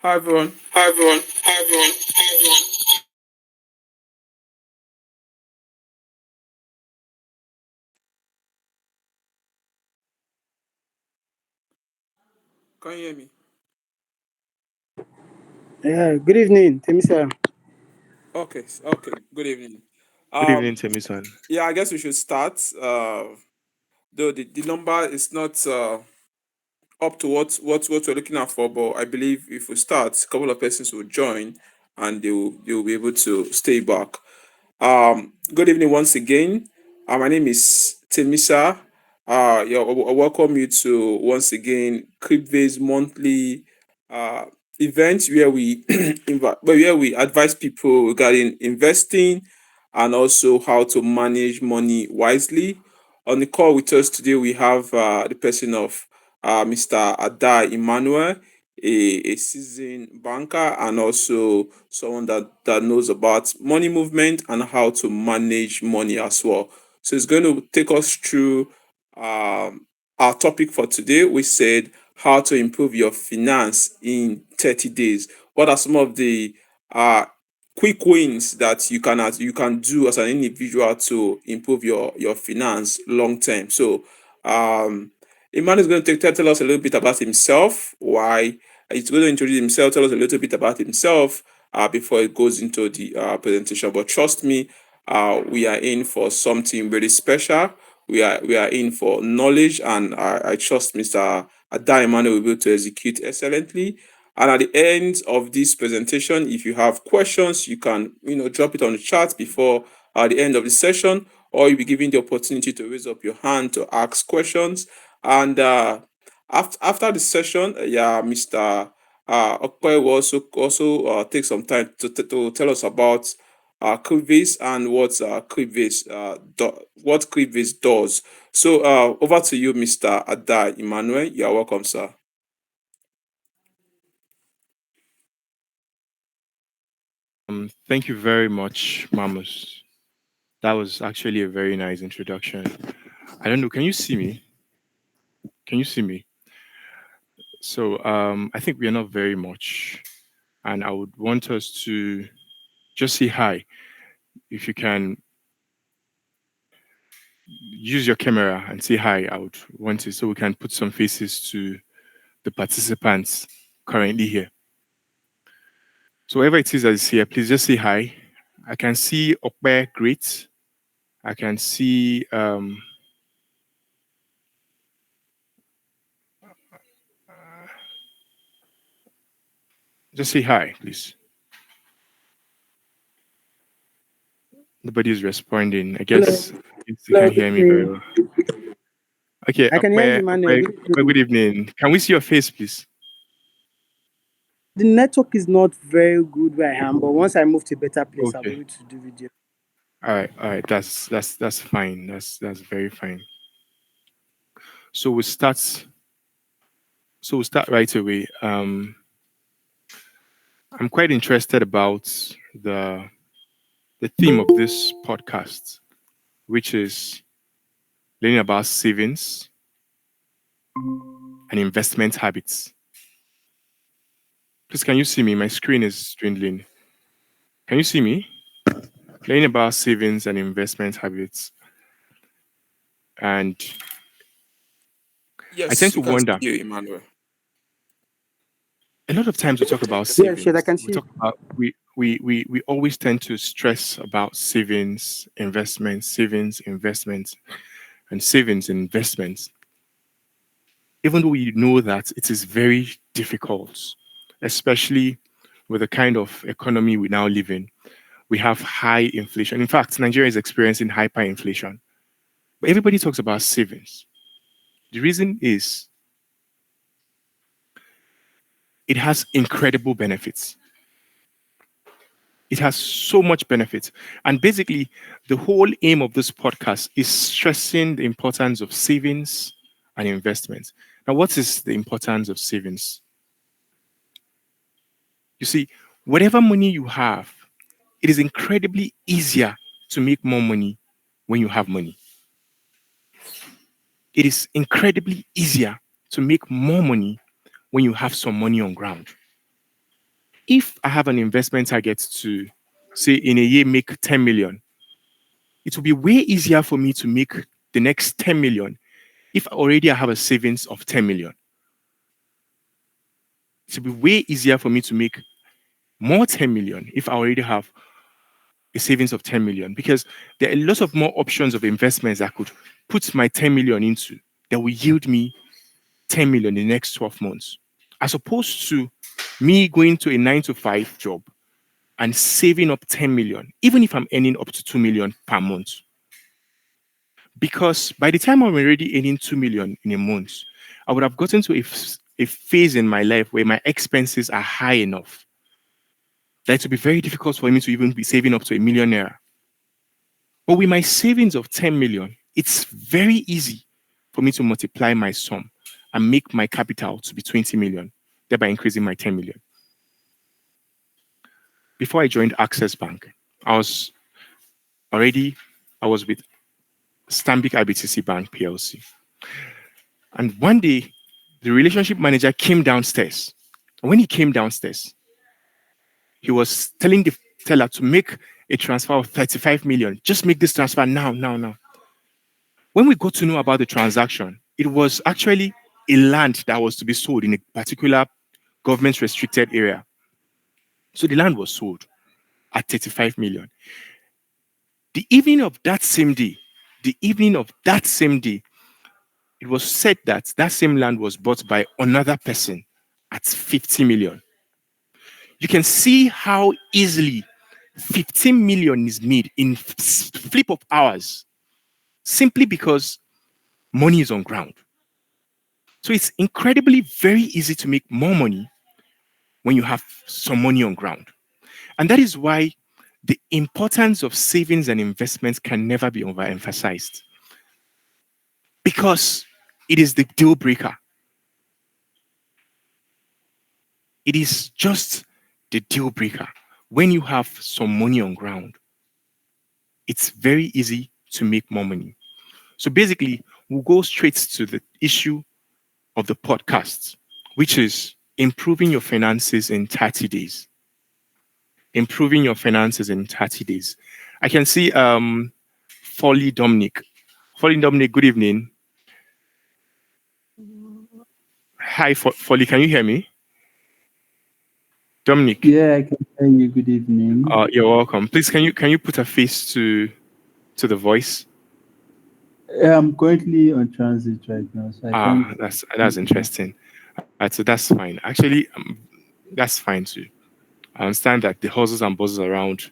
Hi everyone. Hi everyone. Hi everyone. Hi everyone. Can you hear me? Yeah, good evening, Temisa. Okay. Okay. Good evening. Good evening, Um. Temisan. Yeah, I guess we should start. Though the number is not up to what we're looking at for, but I believe if we start, a couple of persons will join, and they will be able to stay back. Good evening once again. My name is Temisa. Yeah, I welcome you to once again Cribvase monthly uh, event where we where we advise people regarding investing and also how to manage money wisely. On the call with us today, we have the person of Mr. Adai Emmanuel, a seasoned banker and also someone that knows about money movement and how to manage money as well. So it's going to take us through um, our topic for today. We said how to improve your finance in 30 days. What are some of the uh, quick wins that you can do as an individual to improve your finance long term? So Iman is going to tell us a little bit about himself, why he's going to introduce himself, tell us a little bit about himself before it goes into the presentation. But trust me, we are in for something very special. We are in for knowledge, and I trust Mr. Ada Emmanuel will be able to execute excellently. And at the end of this presentation, if you have questions, you can drop it on the chat before the end of the session, or you'll be given the opportunity to raise up your hand to ask questions. And after the session, yeah, Mr. Okpe will also take some time to tell us about Cribvase and what Cribvase does. So over to you, Mr. Ada Emmanuel. You are welcome, sir. Thank you very much, Mamus. That was actually a very nice introduction. I don't know. Can you see me? Can you see me? So, I think we are not very much, and I would want us to just say hi. If you can use your camera and say hi, I would want it so we can put some faces to the participants currently here. So, whoever it is that is here, please just say hi. I can see Okbe, great. I can see just say hi, please. Nobody is responding. I Hello. guess you can hear me very Evening. well. Okay, I can hear you, Okbe, Emmanuel. Okbe, Good Okbe, evening. good evening. Can we see your face, please? The network is not very good where I am, but once I move to a better place, I'll be Okay. able to do video. All right. That's fine. That's very fine. So we start. So we'll start right away. I'm quite interested about the the theme of this podcast, which is learning about savings and investment habits. Please, can you see me? My screen is dwindling. Can you see me? Learning about savings and investment habits. And I tend Yes, to we can see wonder, you, Emmanuel. a lot of times we talk about Yes, yes, I savings. can We see you. talk about we always tend to stress about savings, investments, and savings and investments, even though we know that it is very difficult, especially with the kind of economy we now live in. We have high inflation. In fact, Nigeria is experiencing hyperinflation. But everybody talks about savings. The reason is it has incredible benefits. It has so much benefit. And basically, the whole aim of this podcast is stressing the importance of savings and investments. Now, what is the importance of savings? You see, whatever money you have, it is incredibly easier to make more money when you have money. It is incredibly easier to make more money when you have some money on ground. if I have an investment target to, say, in a year make 10 million, it will be way easier for me to make the next 10 million if already I have a savings of 10 million. It will be way easier for me to make more 10 million if I already have a savings of 10 million, because there are lots of more options of investments I could put my 10 million into that will yield me 10 million in the next 12 months, as opposed to me going to a 9 to 5 job and saving up 10 million, even if I'm earning up to 2 million per month. Because by the time I'm already earning 2 million in a month, I would have gotten to a phase in my life where my expenses are high enough that it would be very difficult for me to even be saving up to a millionaire. But with my savings of 10 million, it's very easy for me to multiply my sum and make my capital to be 20 million, thereby increasing my 10 million. Before I joined Access Bank, I was already, I was with Stanbic IBTC Bank PLC. And one day, the relationship manager came downstairs. And when he came downstairs, he was telling the teller to make a transfer of 35 million. Just make this transfer now, now, now. When we got to know about the transaction, it was actually a land that was to be sold in a particular government restricted area. So the land was sold at 35 million. The evening of that same day, the evening of that same day, it was said that that same land was bought by another person at 50 million. You can see how easily 15 million is made in flip of hours, simply because money is on ground. So it's incredibly very easy to make more money when you have some money on ground. And that is why the importance of savings and investments can never be overemphasized, because it is the deal breaker. It is just the deal breaker. When you have some money on ground, it's very easy to make more money. So basically, we'll go straight to the issue of the podcast, which is improving your finances in 30 days. Improving your finances in 30 days. I can see Folly Dominic. Folly Dominic, good evening. Hi, Folly, can you hear me? Dominic, Yeah, I can hear you. Good evening. you're welcome. Please, can you put a face to the voice? I'm currently on transit right now, so I can't. Ah, that's interesting. So that's fine. Actually, that's fine too. I understand that the hustles and buzzes around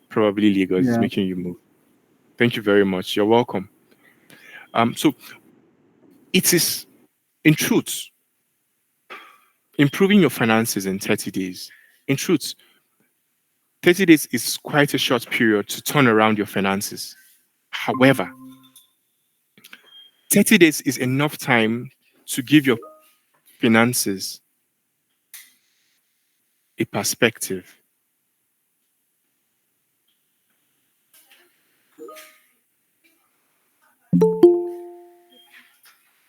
probably Lagos is Yeah. making you move. Thank you very much. You're welcome. So it is, in truth, improving your finances in 30 days. In truth, 30 days is quite a short period to turn around your finances. However, 30 days is enough time to give your finances a perspective.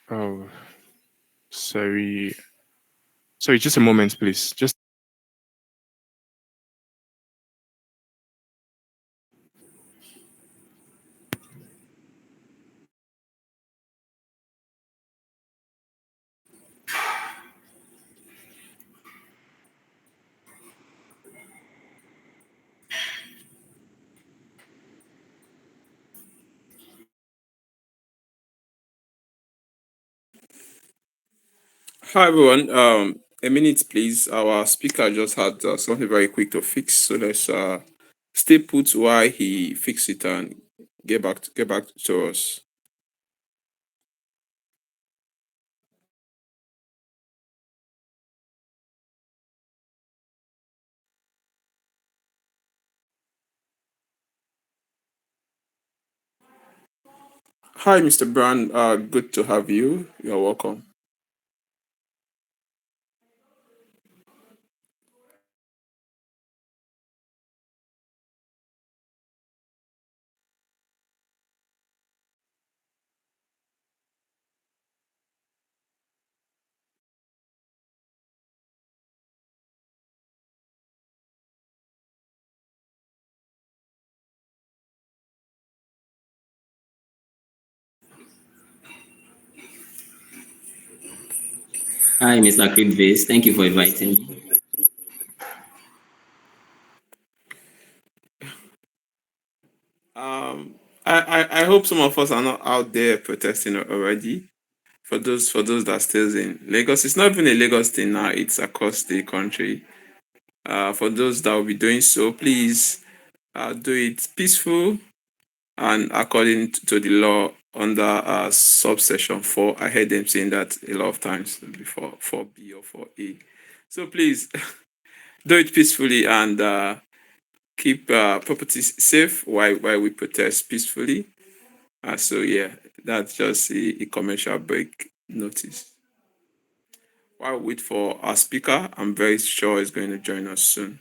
Oh, sorry. Sorry, just a moment, please. Just Hi everyone. A minute, please. Our speaker just had something very quick to fix, so let's stay put while he fix it and get back to us. Hi, Mr. Brown. Good to have you. You're welcome. Hi, Mr. Cribvase. Thank you for inviting me. Um, I hope some of us are not out there protesting already. For those that stays in Lagos, it's not even a Lagos thing now. It's across the country. For those that will be doing so, please do it peaceful and according to the law under subsection 4. I heard them saying that a lot of times before 4B or 4A. So please do it peacefully and keep properties safe while we protest peacefully. So yeah, that's just a commercial break notice. While we wait for our speaker, I'm very sure he's going to join us soon.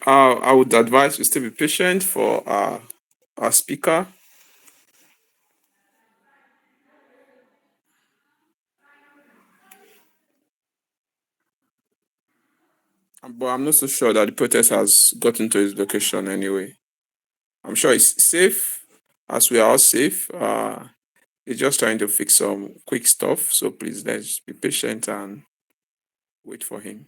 I would advise you still be patient for our speaker. But I'm not so sure that the protest has gotten to his location anyway. I'm sure it's safe, as we are all safe. He's just trying to fix some quick stuff. So please let's be patient and wait for him.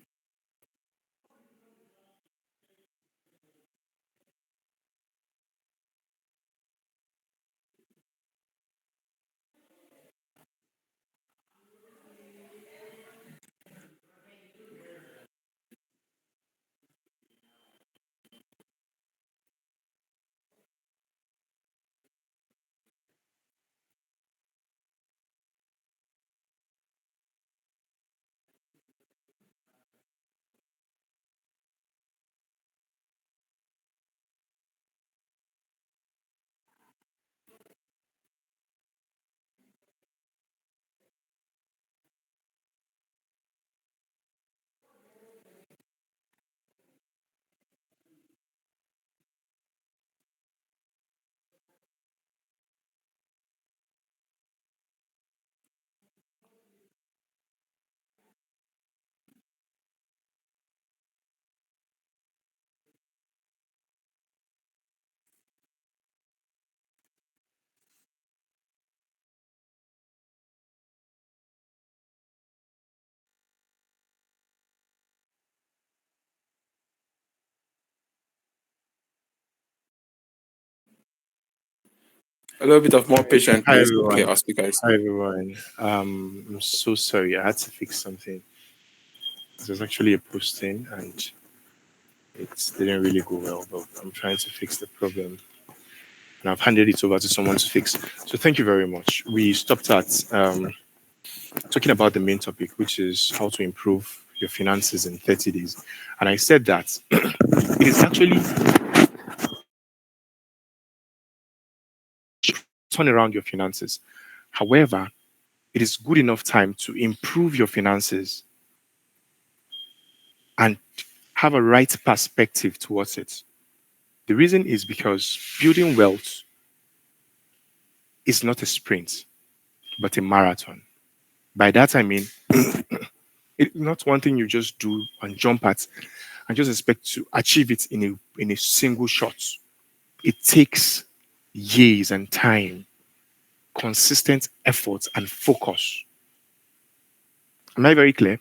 A little bit of more patience, Hi please. Okay, everyone. our speaker is Hi here. everyone. I'm so sorry. I had to fix something. It was actually a posting and it didn't really go well, but I'm trying to fix the problem. And I've handed it over to someone to fix. So thank you very much. We stopped at talking about the main topic, which is how to improve your finances in 30 days. And I said that it is actually turn around your finances. However, it is good enough time to improve your finances and have a right perspective towards it. The reason is because building wealth is not a sprint, but a marathon. By that I mean it's not one thing you just do and jump at and just expect to achieve it in a single shot. It takes years and time, consistent effort and focus. Am I very clear?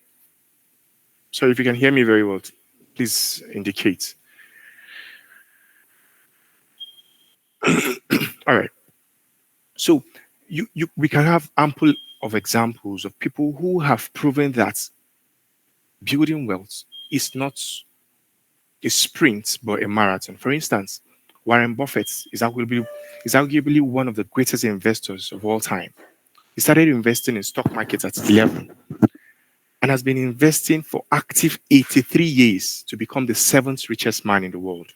So if you can hear me very well, please indicate. All right. So we can have ample of examples of people who have proven that building wealth is not a sprint but a marathon. For instance, Warren Buffett is arguably one of the greatest investors of all time. He started investing in stock markets at 11 and has been investing for active 83 years to become the seventh richest man in the world.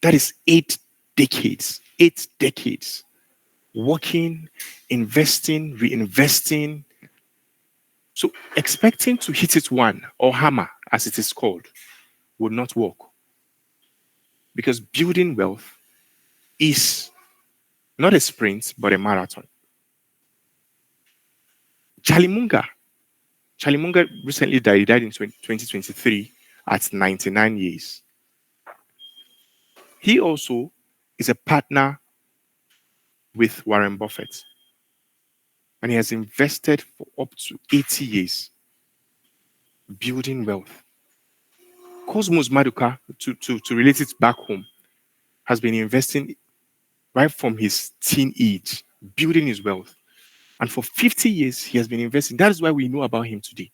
That is 8 decades. 8 decades. Working, investing, reinvesting. So expecting to hit it one or hammer, as it is called, would not work. Because building wealth is not a sprint, but a marathon. Charlie Munger. Charlie Munger recently died. He died in 2023 at 99 years. He also is a partner with Warren Buffett. And he has invested for up to 80 years building wealth. Cosmos Maduka, to relate it back home, has been investing right from his teen age, building his wealth. And for 50 years, he has been investing. That is why we know about him today.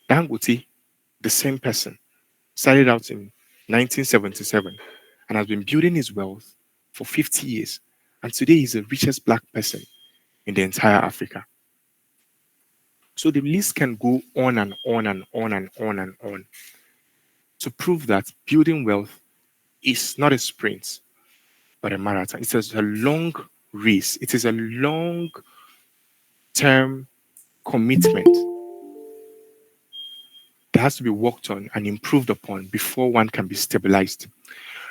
Dangote, the same person, started out in 1977 and has been building his wealth for 50 years. And today he's the richest black person in the entire Africa. So the list can go on and on and on and on and on to prove that building wealth is not a sprint, but a marathon. It is a long race. It is a long term commitment that has to be worked on and improved upon before one can be stabilized.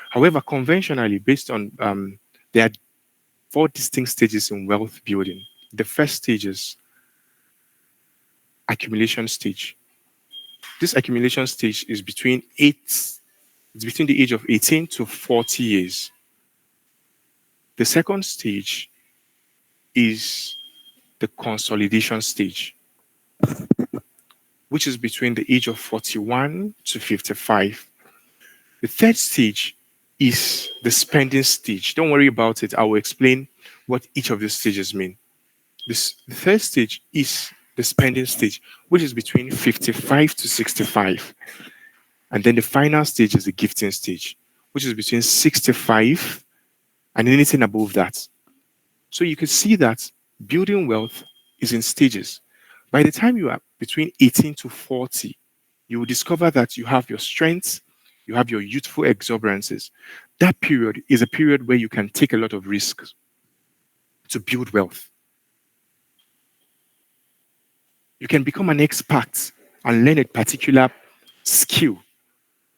However, conventionally, based on there are 4 distinct stages in wealth building. The first stage is accumulation stage. This accumulation stage is it's between the age of 18 to 40 years. The second stage is the consolidation stage, which is between the age of 41 to 55. The third stage is the spending stage. Don't worry about it. I will explain what each of these stages mean. The third stage is the spending stage, which is between 55 to 65. And then the final stage is the gifting stage, which is between 65 and anything above that. So you can see that building wealth is in stages. By the time you are between 18 to 40, you will discover that you have your strengths, you have your youthful exuberances. That period is a period where you can take a lot of risks to build wealth. You can become an expert and learn a particular skill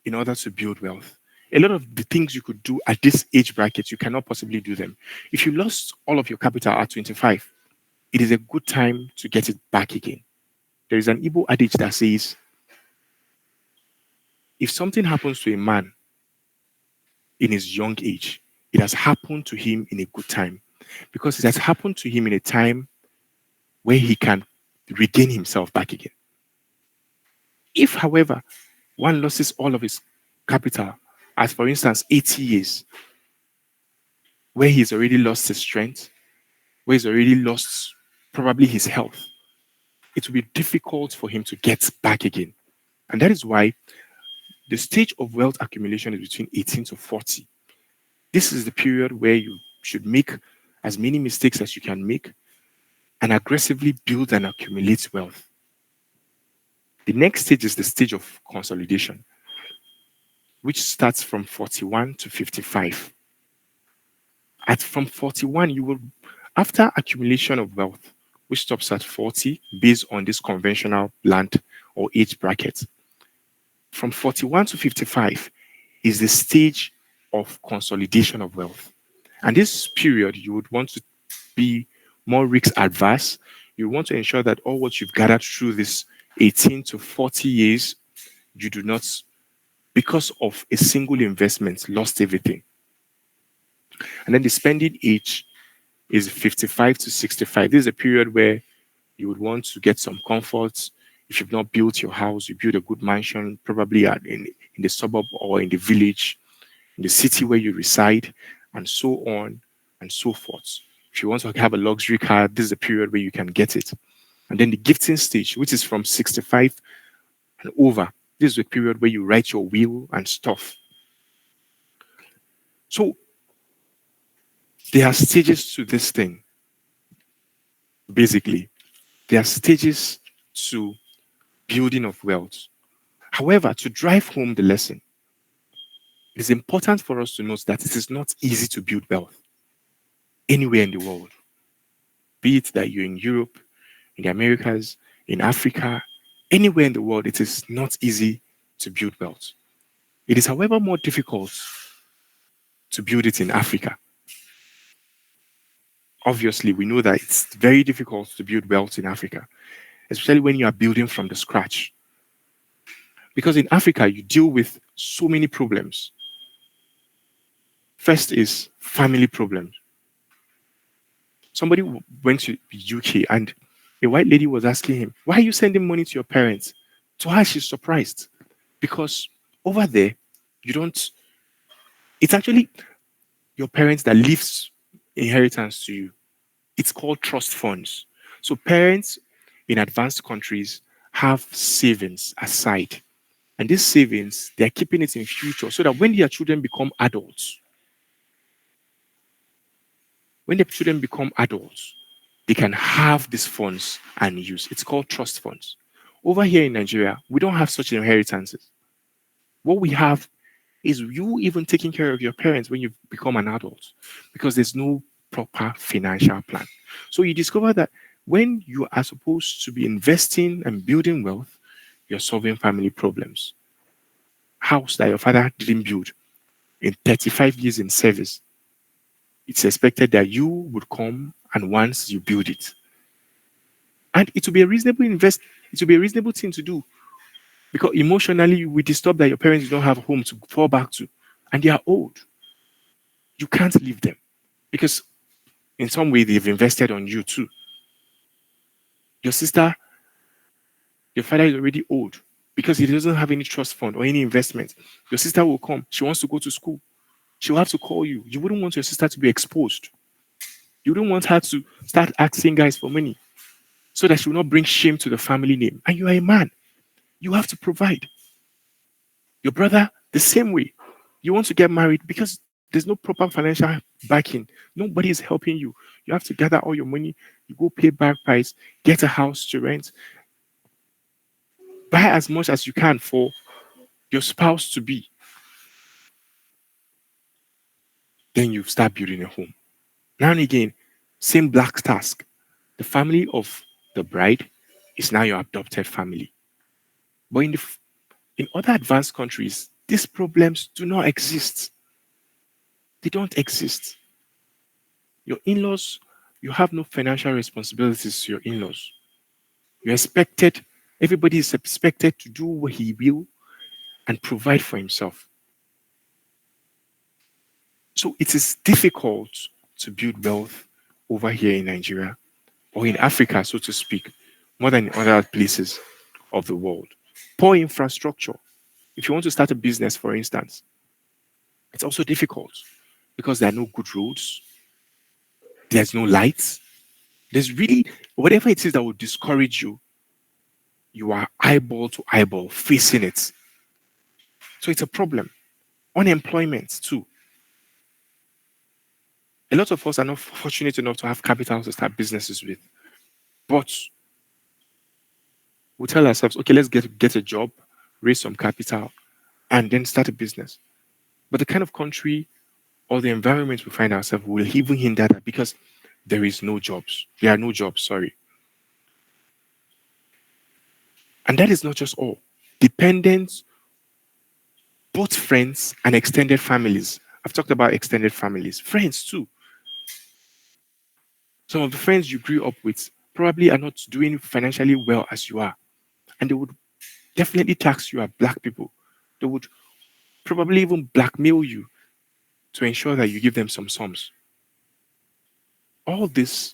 in order to build wealth. A lot of the things you could do at this age bracket, you cannot possibly do them. If you lost all of your capital at 25, it is a good time to get it back again. There is an Igbo adage that says, if something happens to a man in his young age, it has happened to him in a good time, because it has happened to him in a time where he can regain himself back again. If, however, one loses all of his capital, as for instance, 80 years, where he's already lost his strength, where he's already lost probably his health, it will be difficult for him to get back again. And that is why the stage of wealth accumulation is between 18 to 40. This is the period where you should make as many mistakes as you can make and aggressively build and accumulate wealth. The next stage is the stage of consolidation, which starts from 41 to 55. At from 41, you will, after accumulation of wealth, which stops at 40 based on this conventional land or age bracket, from 41 to 55 is the stage of consolidation of wealth. And this period, you would want to be more risk adverse. You want to ensure that all what you've gathered through this 18 to 40 years, you do not, because of a single investment, lost everything. And then the spending age is 55 to 65. This is a period where you would want to get some comfort. If you've not built your house, you build a good mansion, probably in the suburb or in the village, in the city where you reside, and so on and so forth. If you want to have a luxury car, this is a period where you can get it. And then the gifting stage, which is from 65 and over, this is a period where you write your will and stuff. So there are stages to this thing, basically. There are stages to building of wealth. However, to drive home the lesson, it is important for us to note that it is not easy to build wealth anywhere in the world. Be it that you're in Europe, in the Americas, in Africa, anywhere in the world, it is not easy to build wealth. It is, however, more difficult to build it in Africa. Obviously, we know that it's very difficult to build wealth in Africa, especially when you are building from the scratch. Because in Africa, you deal with so many problems. First is family problems. Somebody went to the UK and a white lady was asking him, "Why are you sending money to your parents?" To her, she's surprised because over there, you don't, it's actually your parents that leaves inheritance to you. It's called trust funds. So parents in advanced countries have savings aside. And these savings, they're keeping it in future so that when their children become adults, they can have these funds and use. It's called trust funds. Over here in Nigeria, we don't have such inheritances. What we have is you even taking care of your parents when you become an adult because there's no proper financial plan. So you discover that when you are supposed to be investing and building wealth, you're solving family problems. House that your father didn't build in 35 years in service, it's expected that you would come and once you build it. And it will be a reasonable thing to do because emotionally we disturb that your parents don't have a home to fall back to and they are old. You can't leave them because in some way they've invested on you too. Your sister, your father is already old because he doesn't have any trust fund or any investment. Your sister will come. She wants to go to school. She'll have to call you. You wouldn't want your sister to be exposed. You wouldn't want her to start asking guys for money so that she will not bring shame to the family name. And you are a man. You have to provide. Your brother, the same way. You want to get married because there's no proper financial backing. Nobody is helping you. You have to gather all your money. You go pay back price, get a house to rent, buy as much as you can for your spouse to be. Then you start building a home. Now and again, same black task. The family of the bride is now your adopted family. But in other advanced countries, these problems do not exist. They don't exist. Your in-laws, you have no financial responsibilities to your in-laws. Everybody is expected to do what he will and provide for himself. So it is difficult to build wealth over here in Nigeria or in Africa, so to speak, more than in other places of the world. Poor infrastructure. If you want to start a business, for instance, it's also difficult because there are no good roads, there's no lights, there's really whatever it is that will discourage you, you are eyeball to eyeball facing it. So it's a problem. Unemployment, too. A lot of us are not fortunate enough to have capital to start businesses with. But we tell ourselves, okay, let's get a job, raise some capital, and then start a business. But the kind of country or the environment we find ourselves will even hinder that because there is no jobs. There are no jobs, sorry. And that is not just all. Dependents, both friends and extended families. I've talked about extended families, friends too. Some of the friends you grew up with probably are not doing financially well as you are. And they would definitely tax you as black people. They would probably even blackmail you to ensure that you give them some sums. All this,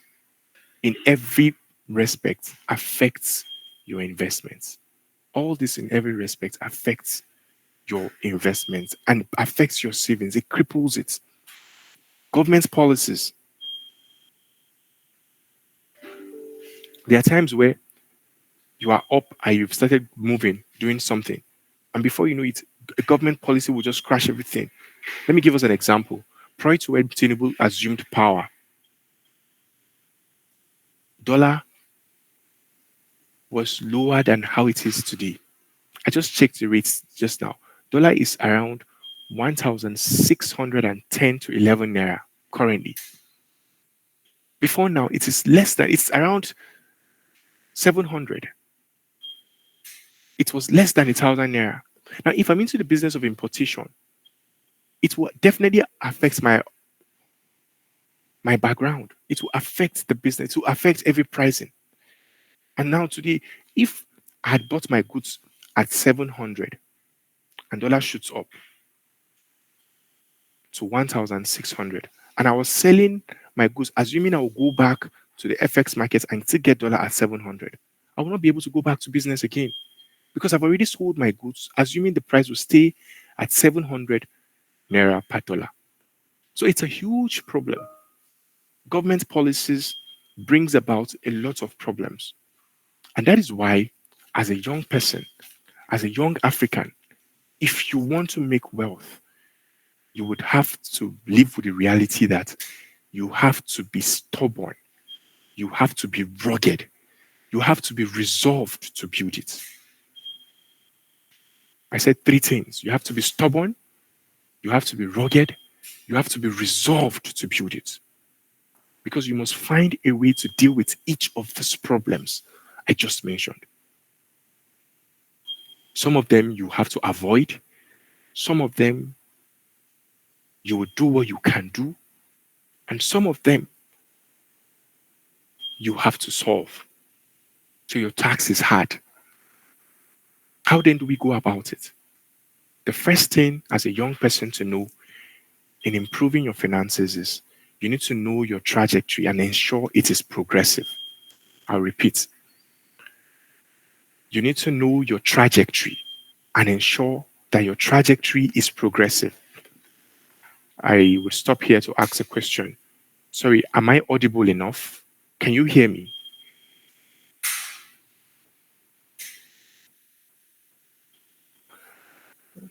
in every respect, affects your investments. All this, in every respect, affects your investments and affects your savings. It cripples it. Government policies. There are times where you are up and you've started moving, doing something, and before you know it, a government policy will just crash everything. Let me give us an example. Prior to when Tinubu assumed power, dollar was lower than how it is today. I just checked the rates just now. Dollar is around 1,610 to 11 naira currently. Before now, it is less than, it's around 700. It was less than 1,000 naira. Now, if I'm into the business of importation, it will definitely affect my background. It will affect the business. It will affect every pricing. And now today, if I had bought my goods at 700 and dollar shoots up to 1,600, and I was selling my goods, assuming I will go back to the FX market and still get dollar at 700, I will not be able to go back to business again because I've already sold my goods, assuming the price will stay at 700 naira per dollar. So it's a huge problem. Government policies brings about a lot of problems. And that is why, as a young person, as a young African, if you want to make wealth, you would have to live with the reality that you have to be stubborn, you have to be rugged, you have to be resolved to build it. I said three things. You have to be stubborn, you have to be rugged, you have to be resolved to build it. Because you must find a way to deal with each of these problems I just mentioned. Some of them you have to avoid, some of them you will do what you can do, and some of them you have to solve. So your tax is hard. How then do we go about it? The first thing as a young person to know in improving your finances is you need to know your trajectory and ensure it is progressive. I'll repeat. You need to know your trajectory and ensure that your trajectory is progressive. I would stop here to ask a question. Sorry, am I audible enough? Can you hear me?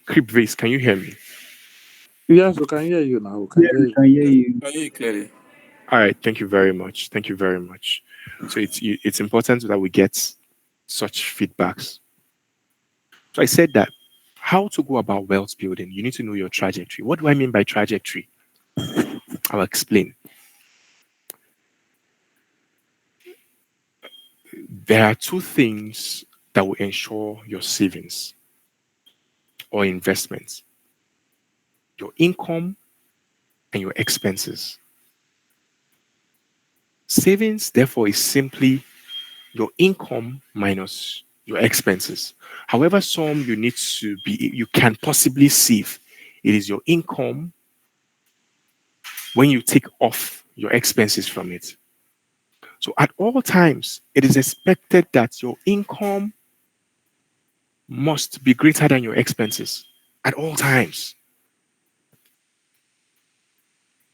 Cribvase, can you hear me? Yes, we can hear you now. We can Yeah, hear we you. can hear Yes, you. I hear you clearly. All right, thank you very much. Thank you very much. So it's important that we get such feedbacks. So I said that how to go about wealth building, you need to know your trajectory. What do I mean by trajectory? I'll explain. There are two things that will ensure your savings or investments: your income and your expenses. Savings, therefore, is simply your income minus your expenses. However, some you can possibly save. It is your income when you take off your expenses from it. So at all times, it is expected that your income must be greater than your expenses at all times.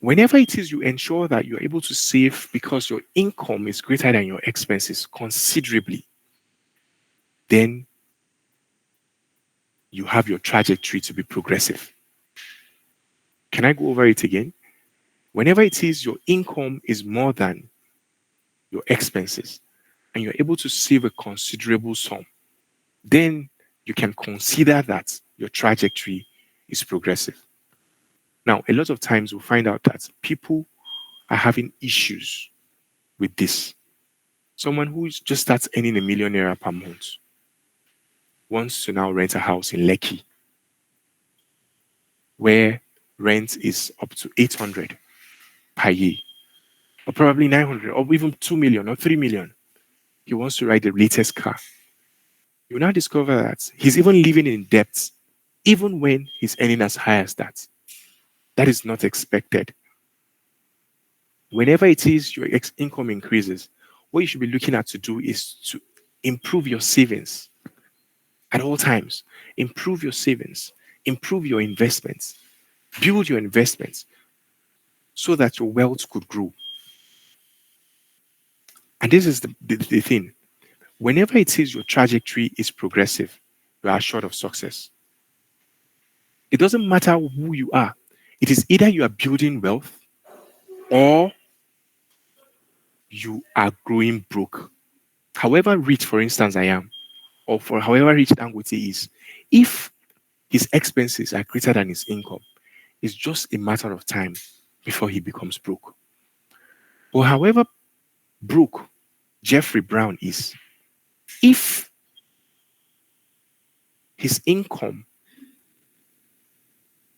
Whenever it is you ensure that you're able to save because your income is greater than your expenses considerably, then you have your trajectory to be progressive. Can I go over it again? Whenever it is your income is more than your expenses and you're able to save a considerable sum, then you can consider that your trajectory is progressive. Now, a lot of times we'll find out that people are having issues with this. Someone who just starts earning $1 million per month wants to now rent a house in Lekki, where rent is up to 800 per year, or probably 900, or even 2 million or 3 million. He wants to ride the latest car. You now discover that he's even living in debt, even when he's earning as high as that. That is not expected. Whenever it is your income increases, what you should be looking at to do is to improve your savings at all times. Improve your savings, improve your investments, build your investments so that your wealth could grow. And this is the thing. Whenever it is your trajectory is progressive, you are assured of success. It doesn't matter who you are. It is either you are building wealth or you are growing broke. However rich, for instance, I am, or for however rich Dangote is, if his expenses are greater than his income, it's just a matter of time before he becomes broke. But however broke Jeffrey Brown is, if his income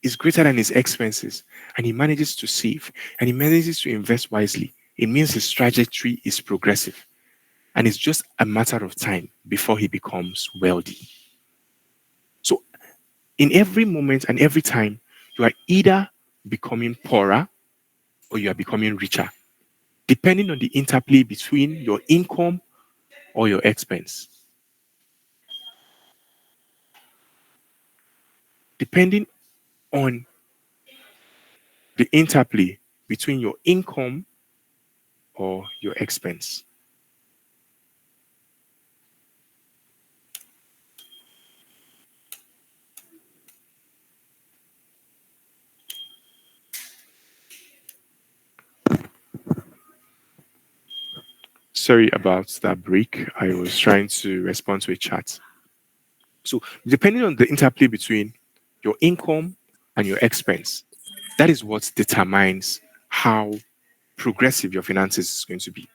is greater than his expenses and he manages to save and he manages to invest wisely, it means his trajectory is progressive. And it's just a matter of time before he becomes wealthy. So, in every moment and every time, you are either becoming poorer or you are becoming richer, depending on the interplay between your income or your expense. Depending on the interplay between your income or your expense. Sorry about that break. I was trying to respond to a chat. So, depending on the interplay between your income and your expense, that is what determines how progressive your finances is going to be.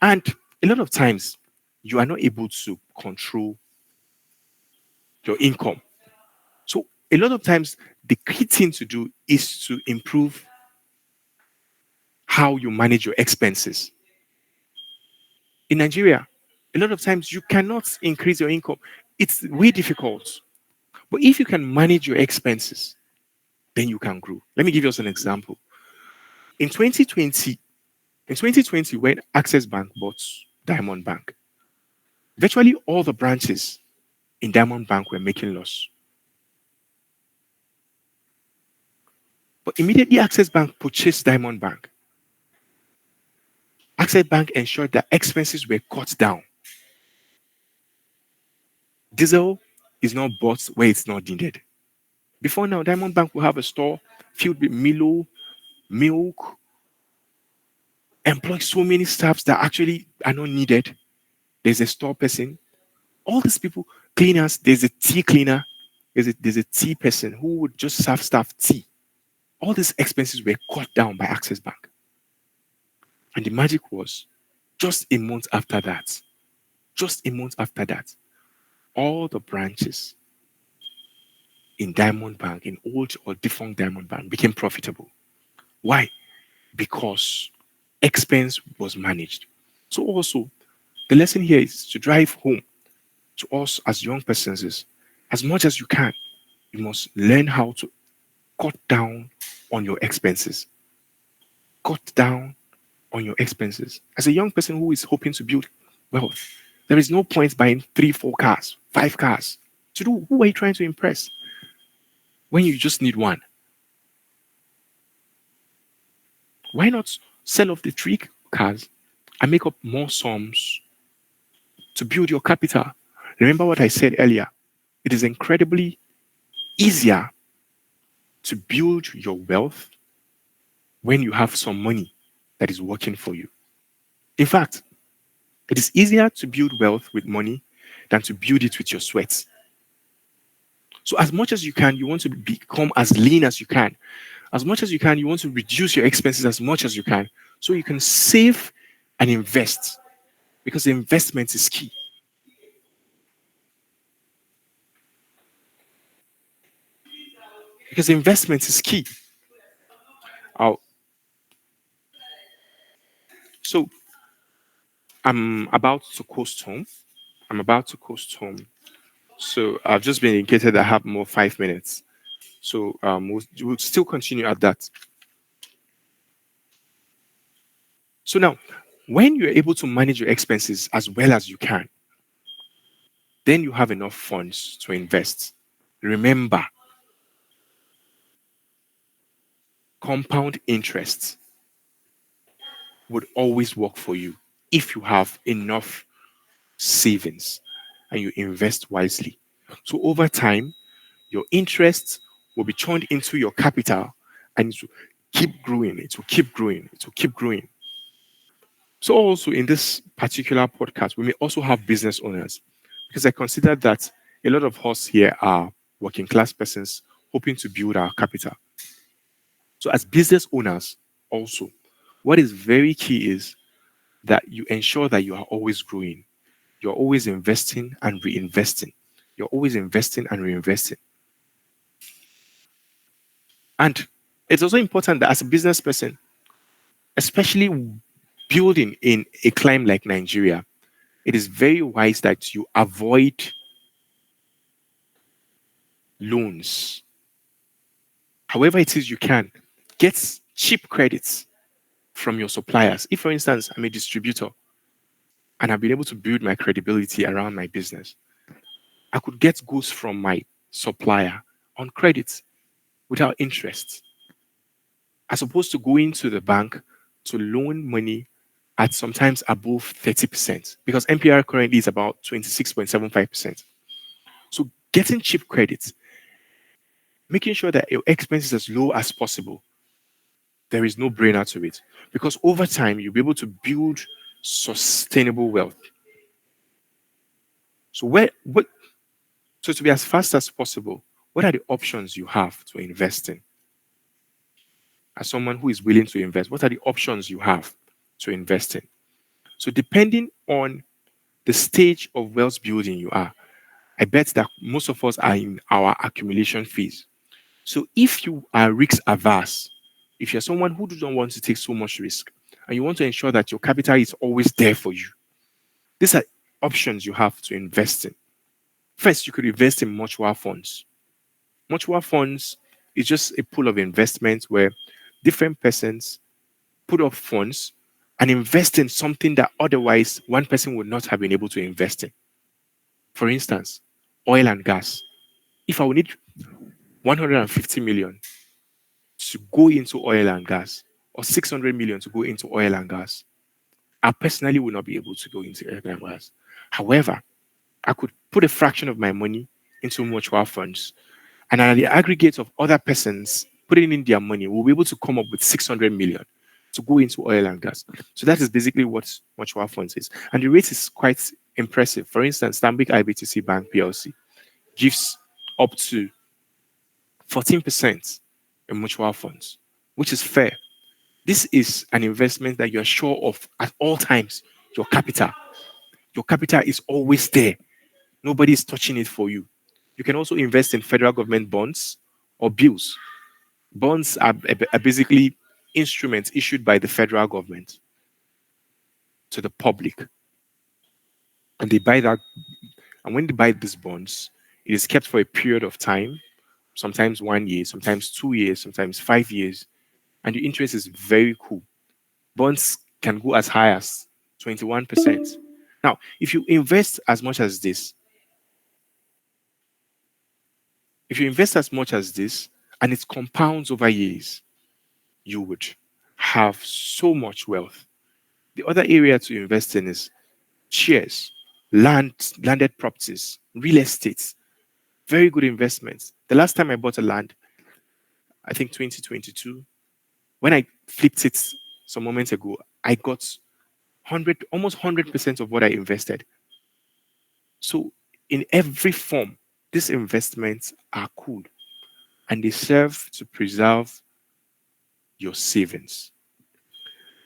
And a lot of times, you are not able to control your income. So, a lot of times, the key thing to do is to improve how you manage your expenses. In Nigeria, a lot of times you cannot increase your income. It's way difficult. But if you can manage your expenses, then you can grow. Let me give you an example. In 2020, when Access Bank bought Diamond Bank, virtually all the branches in Diamond Bank were making loss. But immediately Access Bank purchased Diamond Bank, Access Bank ensured that expenses were cut down. Diesel is not bought where it's not needed. Before now, Diamond Bank will have a store filled with Milo, milk, employ so many staffs that actually are not needed. There's a store person. All these people, cleaners, there's a tea cleaner, there's a tea person who would just serve staff tea. All these expenses were cut down by Access Bank. And the magic was just a month after that, all the branches in Diamond Bank, in old or defunct Diamond Bank, became profitable. Why? Because expense was managed. So also, the lesson here is to drive home to us as young persons is, as much as you can, you must learn how to cut down on your expenses. Cut down on your expenses. As a young person who is hoping to build wealth, there is no point buying 3, 4 cars, 5 cars. To do, who are you trying to impress when you just need one? Why not sell off the 3 cars and make up more sums to build your capital? Remember what I said earlier. It is incredibly easier to build your wealth when you have some money that is working for you. In fact, it is easier to build wealth with money than to build it with your sweat. So as much as you can, you want to become as lean as you can. As much as you can, you want to reduce your expenses as much as you can so you can save and invest because investment is key. Because investment is key. Uh, so I'm about to coast home. I'm about to coast home. So I've just been indicated I have more 5 minutes. So we'll still continue at that. So now, when you're able to manage your expenses as well as you can, then you have enough funds to invest. Remember, compound interest would always work for you if you have enough savings and you invest wisely. So over time, your interest will be turned into your capital and it will keep growing. It will keep growing. It will keep growing. So also in this particular podcast, we may also have business owners because I consider that a lot of us here are working class persons hoping to build our capital. So as business owners also, what is very key is that you ensure that you are always growing. You're always investing and reinvesting. You're always investing and reinvesting. And it's also important that as a business person, especially building in a climate like Nigeria, it is very wise that you avoid loans. However, it is you can get cheap credits from your suppliers. If, for instance, I'm a distributor and I've been able to build my credibility around my business, I could get goods from my supplier on credit without interest, as opposed to going to the bank to loan money at sometimes above 30%, because MPR currently is about 26.75%. So getting cheap credits, making sure that your expense is as low as possible, there is no brainer to it. Because over time, you'll be able to build sustainable wealth. So so to be as fast as possible, what are the options you have to invest in? As someone who is willing to invest, what are the options you have to invest in? So depending on the stage of wealth building you are, I bet that most of us are in our accumulation phase. So if you are risk averse, if you're someone who doesn't want to take so much risk, and you want to ensure that your capital is always there for you, these are options you have to invest in. First, you could invest in mutual funds. Mutual funds is just a pool of investments where different persons put up funds and invest in something that otherwise one person would not have been able to invest in. For instance, oil and gas. If I would need 150 million to go into oil and gas, or 600 million to go into oil and gas, I personally would not be able to go into oil and gas. However, I could put a fraction of my money into mutual funds, and at the aggregate of other persons putting in their money, we'll be able to come up with 600 million to go into oil and gas. So that is basically what mutual funds is. And the rate is quite impressive. For instance, Stanbic IBTC Bank PLC gives up to 14% in mutual funds, which is fair. This is an investment that you're sure of at all times. Your capital. Your capital is always there. Nobody is touching it for you. You can also invest in federal government bonds or bills. Bonds are basically instruments issued by the federal government to the public. And they buy that. And when they buy these bonds, it is kept for a period of time, sometimes 1 year, sometimes 2 years, sometimes 5 years. And the interest is very cool. Bonds can go as high as 21%. Now, if you invest as much as this, if you invest as much as this and it compounds over years, you would have so much wealth. The other area to invest in is shares, landed properties, real estate. Very good investments. The last time I bought a land, I think 2022, when I flipped it some moments ago, I got 100, almost 100% of what I invested. So in every form, these investments are cool and they serve to preserve your savings.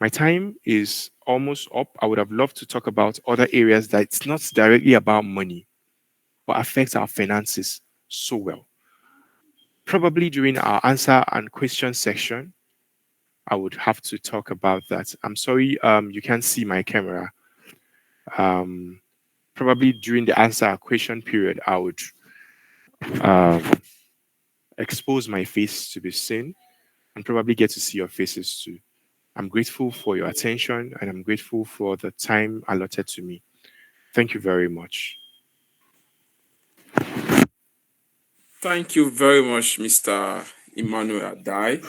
My time is almost up. I would have loved to talk about other areas that it's not directly about money, but affects our finances so well. Probably during our answer and question section, I would have to talk about that. I'm sorry, you can't see my camera. Um, Probably during the answer and question period, I would um, expose my face to be seen and probably get to see your faces too. I'm grateful for your attention and I'm grateful for the time allotted to me. Thank you very much. Thank you very much, Mr. Emmanuel Dai.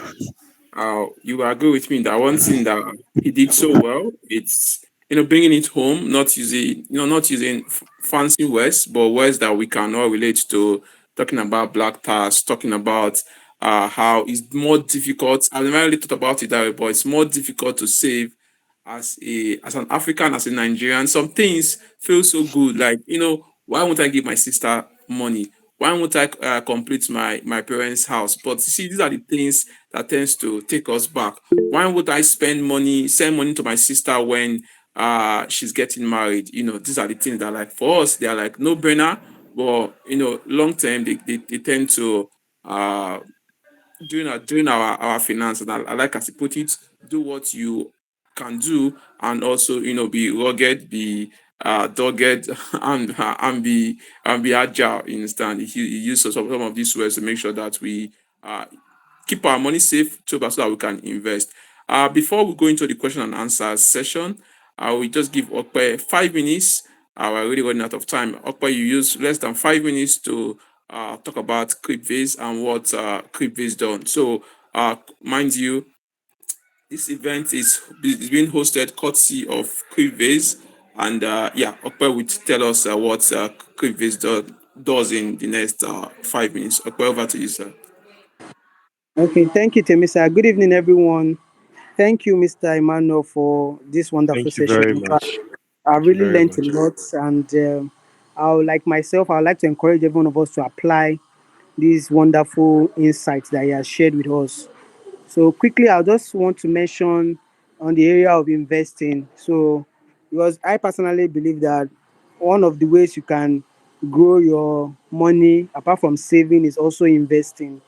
You will agree with me that one thing that he did so well, it's bringing it home, not using fancy words, but words that we can all relate to. Talking about black tax, talking about how it's more difficult. I've never really thought about it that way, but it's more difficult to save as an African, as a Nigerian. Some things feel so good, like why won't I give my sister money? Why won't I complete my parents' house? But you see, these are the things that tends to take us back. Why would I send money to my sister when she's getting married? These are the things that, like, for us, they are like no brainer. But long term, they tend to during our finance, and I like as you put it, do what you can do, and also be rugged, be dogged, and be agile. You understand? He uses some of these words to make sure that we keep our money safe so that we can invest. Before we go into the question and answer session, I will just give Okpe 5 minutes. We're really running out of time. Okpe, you use less than 5 minutes to talk about Cribvase and what Cribvase done. So, mind you, this event is being hosted courtesy of Cribvase, and yeah, Okpe will tell us what Cribvase does in the next 5 minutes. Okpe, over to you, sir. Okay, thank you, Temisa. Good evening, everyone. Thank you, Mr. Emmanuel, for this wonderful Thank you session. very In fact, much. I Thank you really very learned a much. lot, and I would like myself, I would like to encourage every one of us to apply these wonderful insights that he has shared with us. So quickly, I just want to mention on the area of investing. So because I personally believe that one of the ways you can grow your money apart from saving is also investing,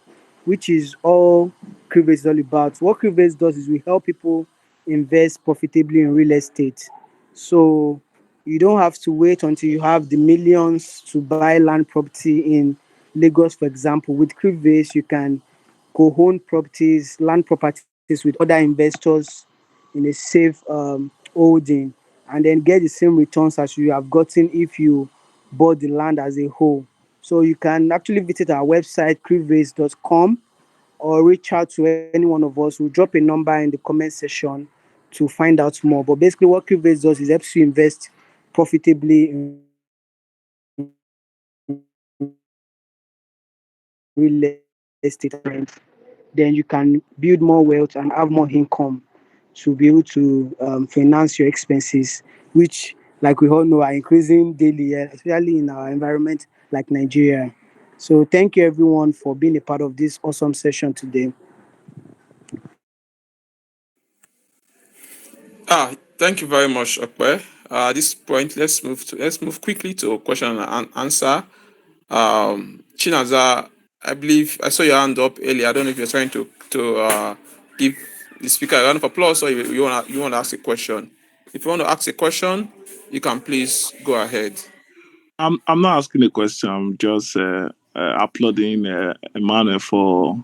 which is all Cribvase is all about. What Cribvase does is we help people invest profitably in real estate. So you don't have to wait until you have the millions to buy land property in Lagos, for example. With Cribvase, you can co-own properties, land properties with other investors in a safe holding, and then get the same returns as you have gotten if you bought the land as a whole. So you can actually visit our website, cribvase.com, or reach out to any one of us. We'll drop a number in the comment section to find out more. But basically, what Cribvase does is helps you invest profitably in real estate, and then you can build more wealth and have more income to be able to finance your expenses, which, like we all know, are increasing daily, especially in our environment like Nigeria. So, thank you everyone for being a part of this awesome session today. Thank you very much, Okpe. At this point, let's move quickly to question and answer. Chinaza, I believe I saw your hand up earlier. I don't know if you're trying to give the speaker a round of applause, or you want to ask a question. If you want to ask a question, you can please go ahead. I'm not asking a question. I'm just applauding Emmanuel for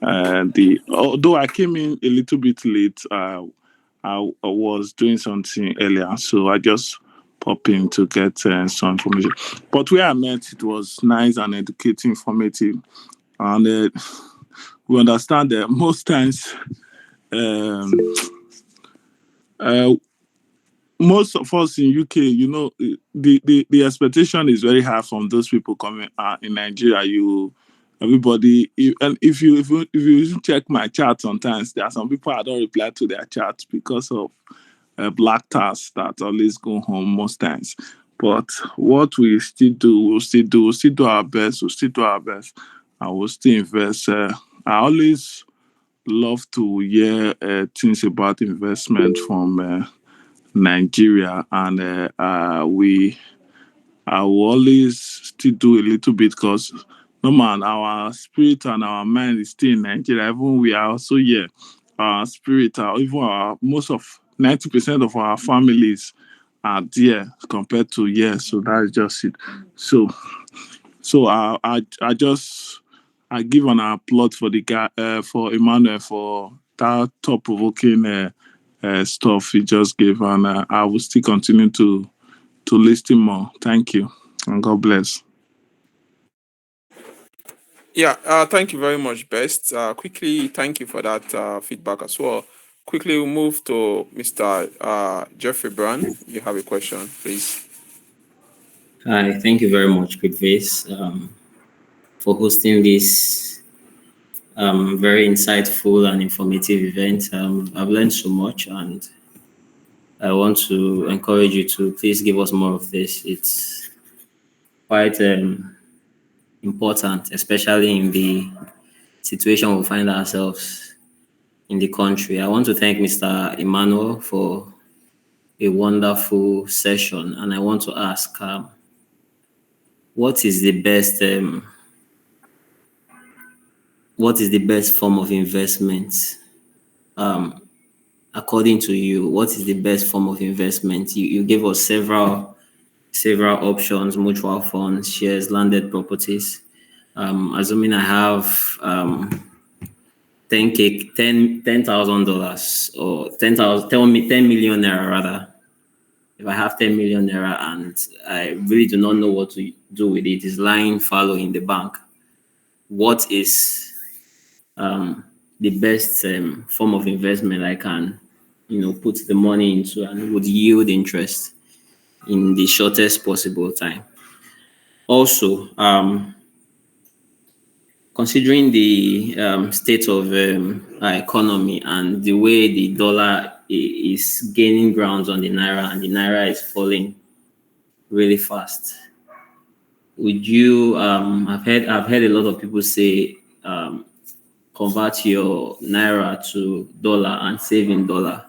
the. Although I came in a little bit late, I was doing something earlier, so I just popped in to get some information. But where I met, it was nice and educating, informative, and we understand that most times. Um, uh, Most of us in UK, the expectation is very high from those people coming in Nigeria. Everybody, if you check my chat, sometimes there are some people I don't reply to their chats because of black tasks that always go home most times. But what we still do, we'll still do our best, and we'll still invest. I always love to hear things about investment from Nigeria, and I will always still do a little bit because no man, our spirit and our mind is still in Nigeria. Even we are also here. Our spirit, even our most of 90% of our families are there compared to here. So that's just it. So I just I give an applaud for the guy for Emmanuel for that thought provoking stuff he just gave, and I will still continue to listen more. Thank you, and God bless. Yeah, thank you very much, Best. Quickly, thank you for that feedback as well. Quickly, we'll move to Mr. Jeffrey Brown. You have a question, please. Hi, thank you very much, Cribvase, for hosting this very insightful and informative event. I've learned so much, and I want to encourage you to please give us more of this. It's quite important, especially in the situation we find ourselves in the country. I want to thank Mr. Emmanuel for a wonderful session, and I want to ask, what is the best form of investment? According to you, what is the best form of investment? You gave us several options: mutual funds, shares, landed properties. Assuming I have 10k, $10,000 or 10,000, 10 million naira rather. If I have 10 million naira and I really do not know what to do with it, it's lying fallow in the bank. What is the best form of investment I can, put the money into and would yield interest in the shortest possible time? Also, considering the state of our economy and the way the dollar is gaining grounds on the naira and the naira is falling really fast, would you? I've heard a lot of people say convert your naira to dollar and save in dollar.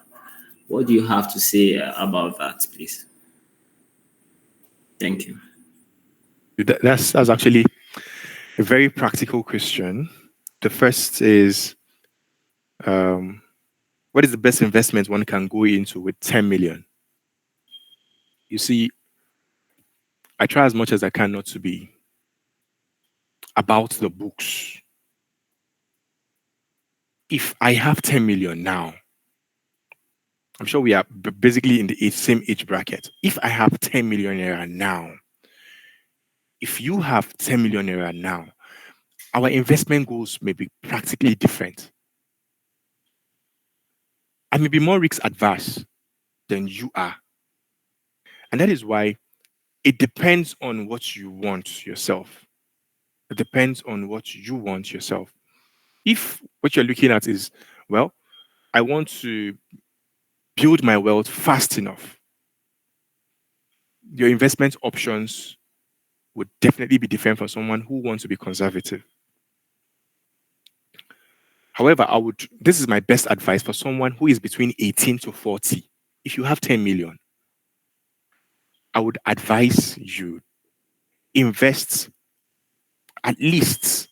What do you have to say about that, please? Thank you. That's actually a very practical question. The first is, what is the best investment one can go into with 10 million? You see, I try as much as I can not to be about the books. If I have 10 million now, I'm sure we are basically in the same age bracket. If I have 10 million naira now, if you have 10 million naira now, our investment goals may be practically different. I may be more risk adverse than you are. And that is why it depends on what you want yourself. It depends on what you want yourself. If what you're looking at is, well, I want to build my wealth fast enough, your investment options would definitely be different from someone who wants to be conservative. However, this is my best advice for someone who is between 18 to 40. If you have 10 million, I would advise you invest at least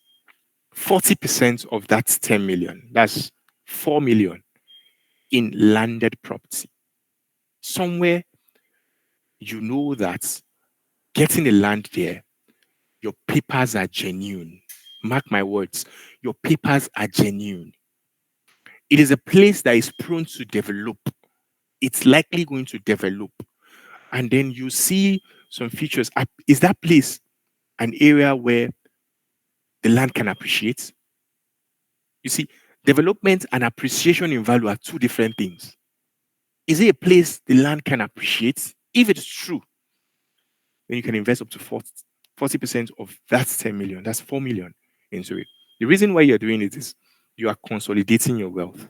40% of that 10 million. That's 4 million in landed property. Somewhere you know that getting a land there, your papers are genuine. Mark my words, your papers are genuine. It is a place that is prone to develop. It's likely going to develop. And then you see some features. Is that place an area where the land can appreciate? You see, development and appreciation in value are two different things. Is it a place the land can appreciate? If it's true, then you can invest up to 40% of that 10 million. That's 4 million into it. The reason why you're doing it is you are consolidating your wealth.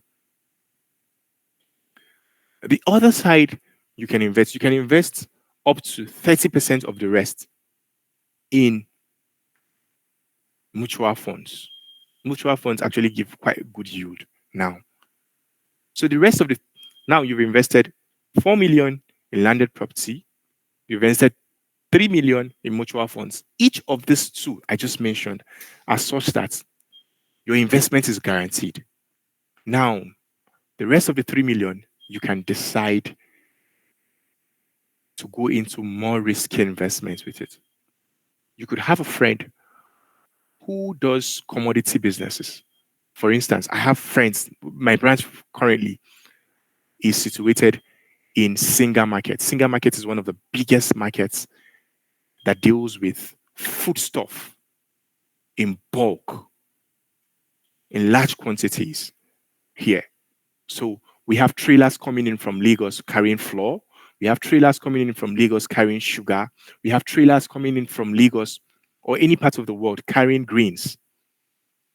The other side, you can invest up to 30% of the rest in mutual funds. Mutual funds actually give quite a good yield now. So the rest of the now you've invested 4 million in landed property, you've invested 3 million in mutual funds. Each of these two I just mentioned are such that your investment is guaranteed. Now, the rest of the 3 million, you can decide to go into more risky investments with it. You could have a friend who does commodity businesses. For instance, I have friends, my branch currently is situated in Singa Market. Singa Market is one of the biggest markets that deals with foodstuff in bulk, in large quantities here. So we have trailers coming in from Lagos carrying flour. We have trailers coming in from Lagos carrying sugar. We have trailers coming in from Lagos or any part of the world carrying greens.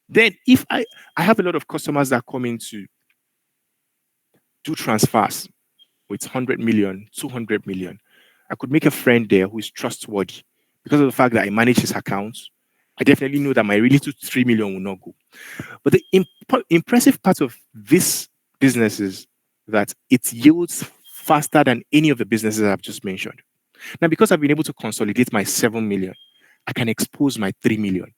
Then if I have a lot of customers that come in to do transfers with 100 million, 200 million, I could make a friend there who is trustworthy because of the fact that I manage his accounts. I definitely know that my really 3 million will not go. But the impressive part of this business is that it yields faster than any of the businesses I've just mentioned. Now, because I've been able to consolidate my 7 million, I can expose my 3 million.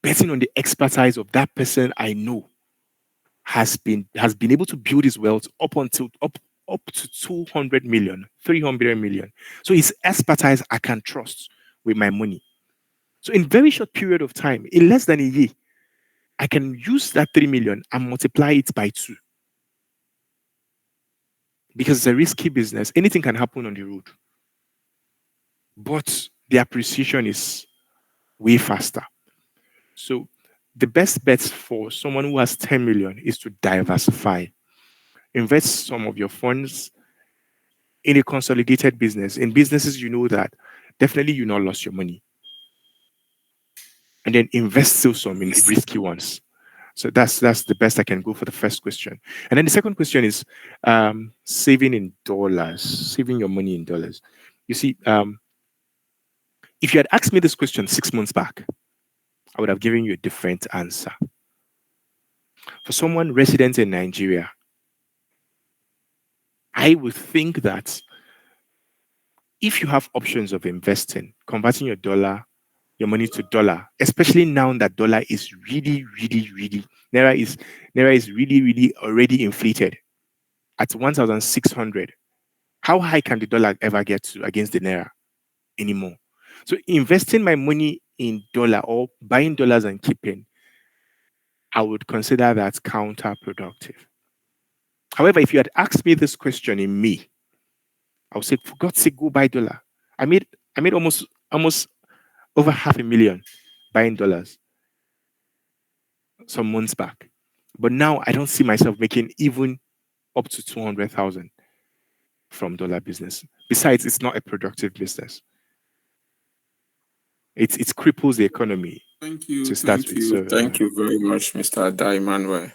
Betting on the expertise of that person I know has been able to build his wealth up to 200 million, 300 million. So his expertise I can trust with my money. So in very short period of time, in less than a year, I can use that 3 million and multiply it by 2. Because it's a risky business. Anything can happen on the road. But the appreciation is way faster. So the best bet for someone who has 10 million is to diversify. Invest some of your funds in a consolidated business, in businesses you know that definitely you not lost your money. And then invest still some in risky ones. So that's the best I can go for the first question. And then the second question is saving in dollars, saving your money in dollars. You see, if you had asked me this question 6 months back, I would have given you a different answer. For someone resident in Nigeria, I would think that if you have options of investing, converting your money to dollar, especially now that dollar is really, really, really, Naira is really, really already inflated at 1,600. How high can the dollar ever get to against the Naira anymore? So investing my money in dollar or buying dollars and keeping, I would consider that counterproductive. However, if you had asked me this question in May, I would say, for God's sake, go buy dollar. I made almost over 500,000 buying dollars some months back. But now I don't see myself making even up to 200,000 from dollar business. Besides, it's not a productive business. It cripples the economy to start with. So thank you very much, Mr. Emmanuel.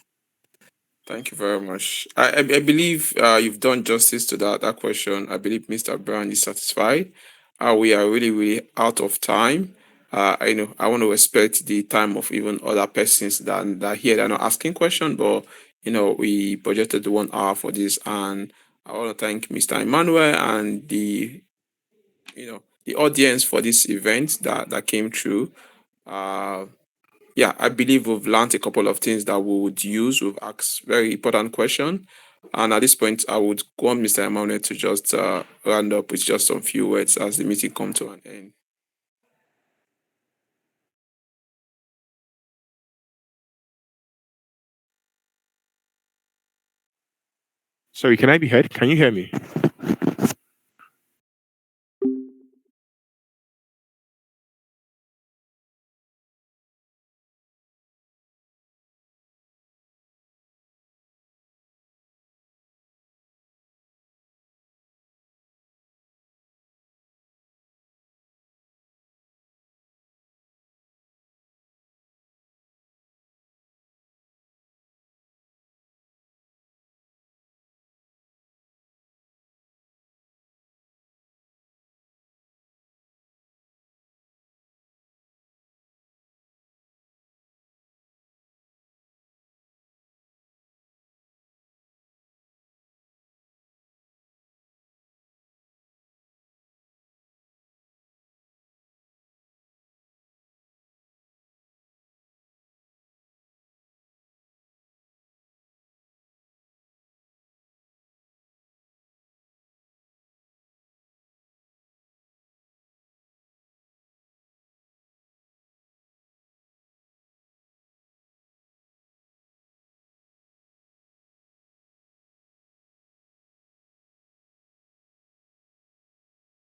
Thank you very much. I believe you've done justice to that question. I believe Mr. Brown is satisfied. We are really, really out of time. I know I want to respect the time of even other persons that here that are not asking questions, but we budgeted the 1 hour for this, and I want to thank Mr. Emmanuel and the audience for this event that came through. Uh, yeah, I believe we've learned a couple of things that we would use. We've asked very important question. And at this point, I would want Mr. Emmanuel to just round up with just some few words as the meeting comes to an end. sorry, can I be heard? Can you hear me?